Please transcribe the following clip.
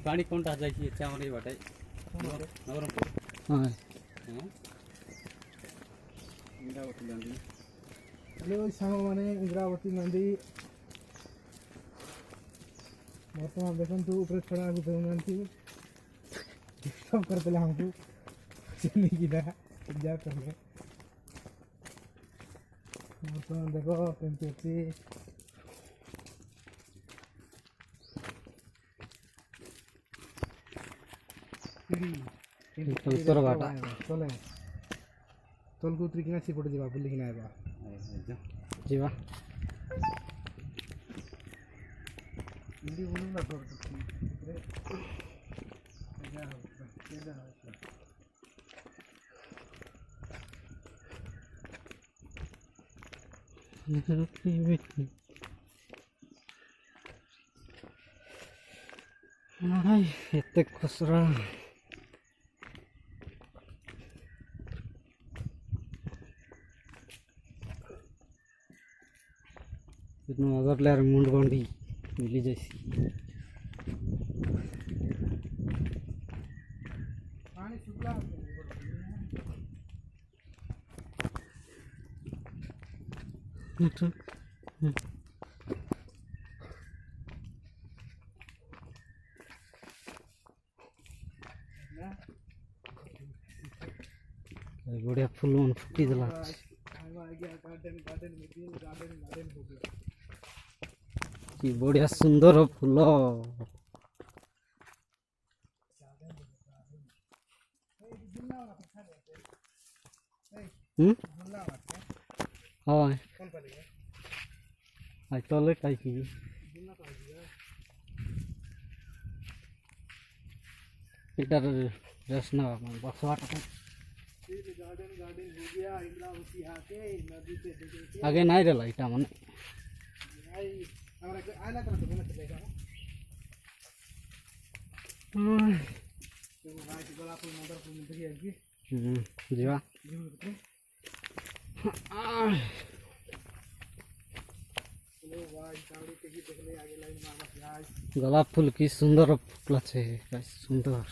पानी कौनटा जाइए चामरी बाटे नवरंगपुर हां इंद्रावती नदी हेलो सामो माने इंद्रावती नदी बर्तमान देखंतु ऊपर छड़ा भी देउनांती डिस्टर्ब करते हमको चलने की ना जा करले बर्तमान देखो केमती उत्तर बाटा चले तोल को उतरी किना सिपट जीवा बुली किना आबा जीवा इंडी बोलू ना तो हाय एते खुसरा इतना अगर लेर मुंड गंडी मिली जैसी पानी शुक्ला बढ़िया फूल मन फुटी दिला गार्डन में दिन गार्डन हो गया कि बढ़िया सुंदर फूल हाँ आज तले कहीं की इधर रसना बसवाट गार्डन हो गया इंद्रावती आके नदी पे आगे नहीं रहा इटा मन आई हमरा के आला कर तो ना चलेगा तो भाई गोला पर मोटर पर मिल गया की जीवा चलो भाई चावड़ी के ही देख ले आगे लाइन मार बस गोलाप फूल की सुंदर फूल है सुंदर